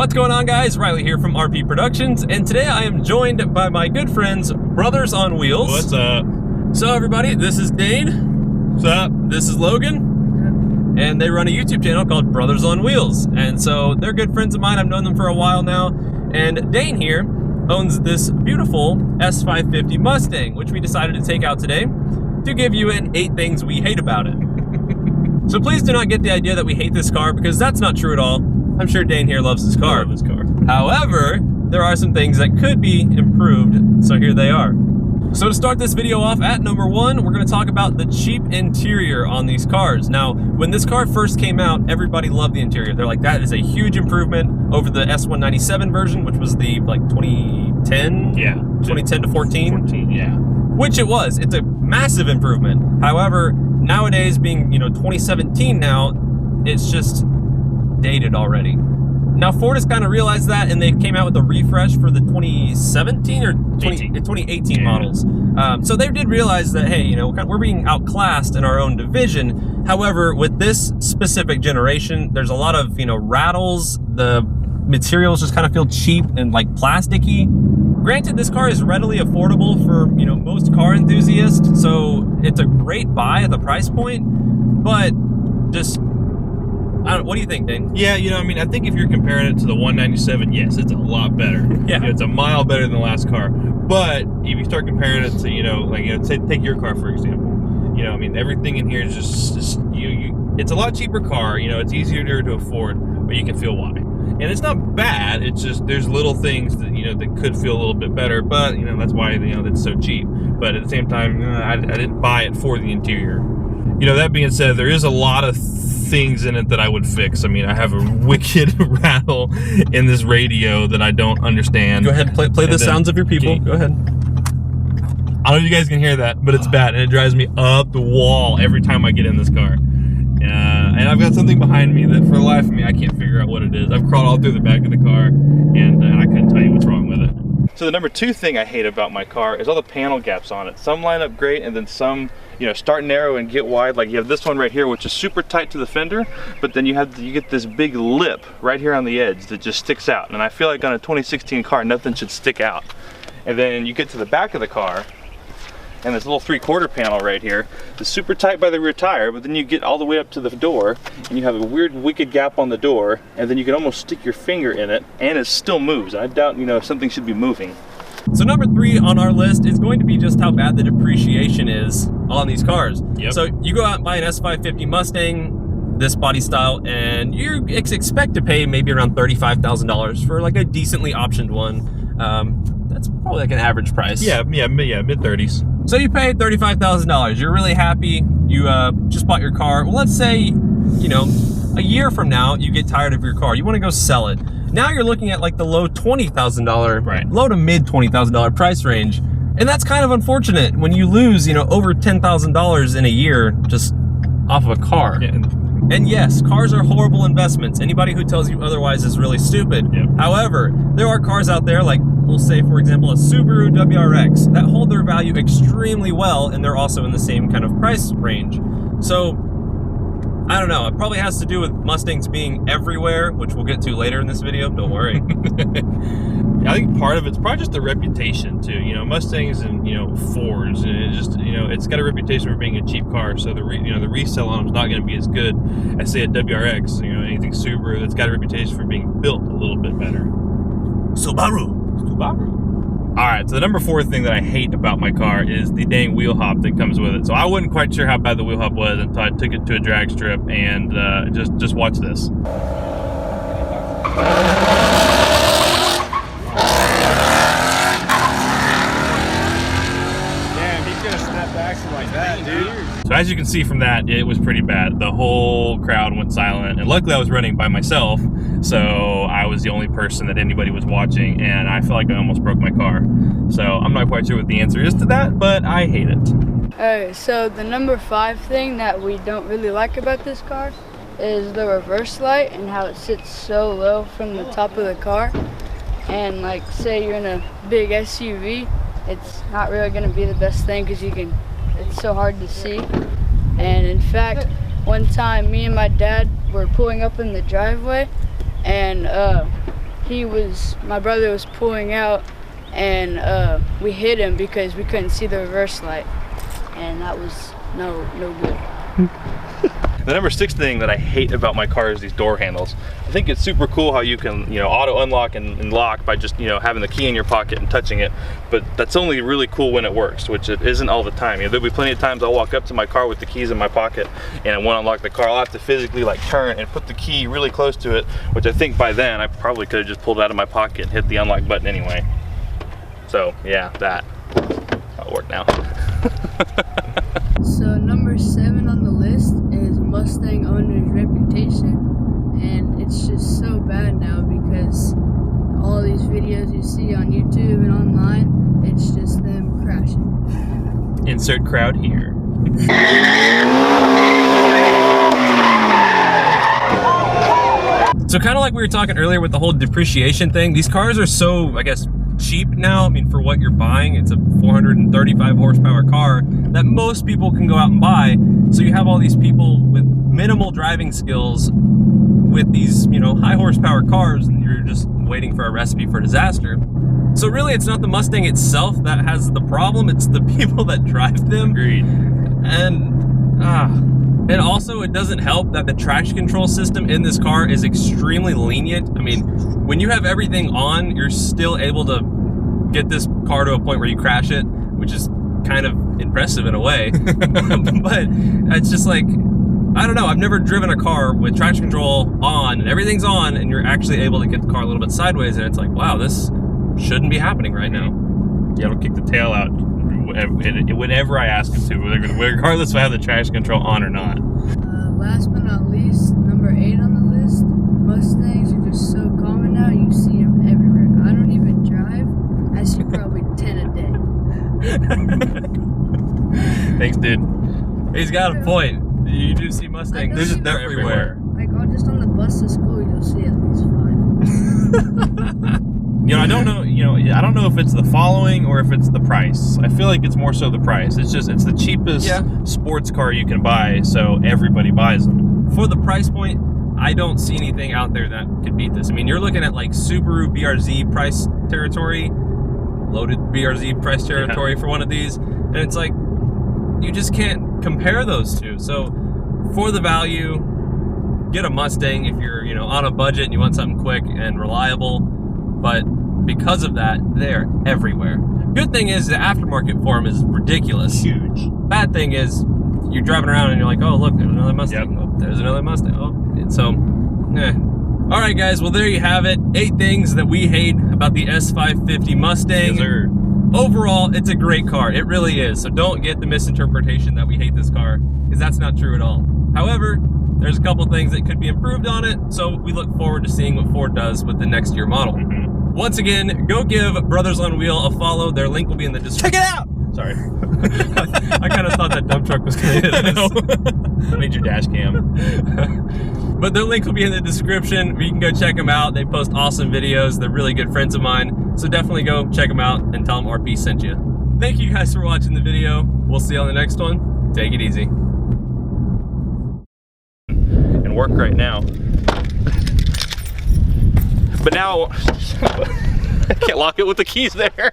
What's going on, guys? Riley here from RP Productions, and today I am joined by my good friends, Brothers on Wheels. What's up? So everybody, this is Dane. What's up? This is Logan. And they run a YouTube channel called Brothers on Wheels. And so they're good friends of mine. I've known them for a while now. And Dane here owns this beautiful S550 Mustang, which we decided to take out today to give you an 8 things we hate about it. So please do not get the idea that we hate this car, because that's not true at all. I'm sure Dane here loves this car. I love this car. However, there are some things that could be improved, so here they are. So to start this video off at number 1, we're going to talk about the cheap interior on these cars. Now, when this car first came out, everybody loved the interior. They're like, that is a huge improvement over the S197 version, which was the like 2010? Yeah. 2010 to 14? 14, yeah. Which it was. It's a massive improvement. However, nowadays, being 2017 now, it's just dated already. Now Ford has kind of realized that, and they came out with a refresh for the 2017 or 2018 models. So they did realize that, hey, we're being outclassed in our own division. However, with this specific generation, there's a lot of rattles. The materials just kind of feel cheap and like plasticky. Granted, this car is readily affordable for most car enthusiasts, so it's a great buy at the price point. But just, what do you think, Dane? Yeah, I think if you're comparing it to the 197, yes, it's a lot better. Yeah. It's a mile better than the last car. But if you start comparing it to, take your car, for example. Everything in here is just it's a lot cheaper car. It's easier to afford, but you can feel why. And it's not bad. It's just there's little things that that could feel a little bit better. But that's why it's so cheap. But at the same time, I didn't buy it for the interior. That being said, there is a lot of things in it that I would fix. I have a wicked rattle in this radio that I don't understand. Go ahead, play the sounds of your people. Go ahead. I don't know if you guys can hear that, but it's bad, and it drives me up the wall every time I get in this car. And I've got something behind me that, for the life of me, I can't figure out what it is. I've crawled all through the back of the car, and I couldn't tell you what's wrong with it. So the number 2 thing I hate about my car is all the panel gaps on it. Some line up great, and then some start narrow and get wide. Like you have this one right here, which is super tight to the fender, but then you get this big lip right here on the edge that just sticks out. And I feel like on a 2016 car, nothing should stick out. And then you get to the back of the car, and this little 3/4 panel right here is super tight by the rear tire, but then you get all the way up to the door, and you have a weird wicked gap on the door, and then you can almost stick your finger in it, and it still moves. I doubt something should be moving. So number 3 on our list is going to be just how bad the depreciation is on these cars. Yep. So you go out and buy an S550 Mustang, this body style, and you expect to pay maybe around $35,000 for like a decently optioned one. That's probably like an average price. Yeah, mid-30s. So you pay $35,000. You're really happy. You just bought your car. Well, let's say, a year from now, you get tired of your car. You want to go sell it. Now you're looking at like the low $20,000, right, low to mid $20,000 price range. And that's kind of unfortunate when you lose, over $10,000 in a year just off of a car. Yeah. And yes, cars are horrible investments. Anybody who tells you otherwise is really stupid. Yep. However, there are cars out there like, we'll say, for example, a Subaru WRX that hold their value extremely well, and they're also in the same kind of price range. So, I don't know. It probably has to do with Mustangs being everywhere, which we'll get to later in this video. Don't worry. I think part of it's probably just the reputation too. Mustangs and Fords, and it just it's got a reputation for being a cheap car. So the resale on them is not going to be as good as, say, a WRX. Anything Subaru that's got a reputation for being built a little bit better. Subaru. All right, so the number 4 thing that I hate about my car is the dang wheel hop that comes with it. So I wasn't quite sure how bad the wheel hop was until I took it to a drag strip, and just watch this. Damn, he's gonna snap back like that, dude. So as you can see from that, it was pretty bad. The whole crowd went silent, and luckily I was running by myself, so I was the only person that anybody was watching, and I feel like I almost broke my car. So I'm not quite sure what the answer is to that, but I hate it. Alright, so the number 5 thing that we don't really like about this car is the reverse light and how it sits so low from the top of the car. And like, say you're in a big SUV, it's not really going to be the best thing because it's so hard to see. And in fact, one time me and my dad were pulling up in the driveway, and my brother was pulling out, and we hit him because we couldn't see the reverse light, and that was no good. The number 6 thing that I hate about my car is these door handles. I think it's super cool how you can, auto unlock and lock by just, having the key in your pocket and touching it. But that's only really cool when it works, which it isn't all the time. There'll be plenty of times I'll walk up to my car with the keys in my pocket, and I want to unlock the car. I'll have to physically like turn and put the key really close to it, which I think by then I probably could have just pulled it out of my pocket and hit the unlock button anyway. So yeah, that'll work now. So number 7 on the list is Mustang owner's reputation, and it's just so bad now because all these videos you see on YouTube and online, it's just them crashing. Insert crowd here. So kind of like we were talking earlier with the whole depreciation thing, these cars are so, I guess, cheap now. I mean, for what you're buying, it's a 435 horsepower car that most people can go out and buy. So you have all these people with minimal driving skills with these, high horsepower cars, and you're just waiting for a recipe for disaster. So really, it's not the Mustang itself that has the problem, it's the people that drive them. Agreed. And also, it doesn't help that the traction control system in this car is extremely lenient. I mean, when you have everything on, you're still able to get this car to a point where you crash it, which is kind of impressive in a way. But it's just like, I don't know, I've never driven a car with traction control on and everything's on and you're actually able to get the car a little bit sideways, and it's like, wow, this shouldn't be happening right now. Yeah, it'll kick the tail out whenever I ask it to, regardless if I have the traction control on or not. Last but not least, number 8 on the list, Mustangs are just so common now, you see them everywhere. I don't even drive, I see probably 10 a day. Thanks, dude. He's got a point. You do see Mustangs, they're everywhere. Like, just on the bus to school, you'll see at least 5. I don't know, I don't know if it's the following or if it's the price. I feel like it's more so the price. It's the cheapest sports car you can buy, so everybody buys them. For the price point, I don't see anything out there that could beat this. I mean, you're looking at like Subaru BRZ price territory, loaded BRZ price territory for one of these, and it's like, you just can't compare those two. So for the value, get a Mustang if you're, on a budget and you want something quick and reliable. But because of that, they're everywhere. Good thing is the aftermarket for them is ridiculous. Huge. Bad thing is you're driving around and you're like, oh, look, there's another Mustang. Yep. Oh, there's another Mustang. Oh, so, All right, guys. Well, there you have it. 8 things that we hate about the S550 Mustang. Yes, sir. Overall, it's a great car. It really is. So don't get the misinterpretation that we hate this car, because that's not true at all. However, there's a couple things that could be improved on it, so we look forward to seeing what Ford does with the next year model. Once again, go give Brothers on Wheel a follow. Their link will be in the description. Check it out! Sorry. I kind of thought that dump truck was going to hit us. I made your dash cam. But their link will be in the description. You can go check them out. They post awesome videos. They're really good friends of mine. So definitely go check them out and tell them RP sent you. Thank you guys for watching the video. We'll see you on the next one. Take it easy. And work right now. But now, I can't lock it with the keys there.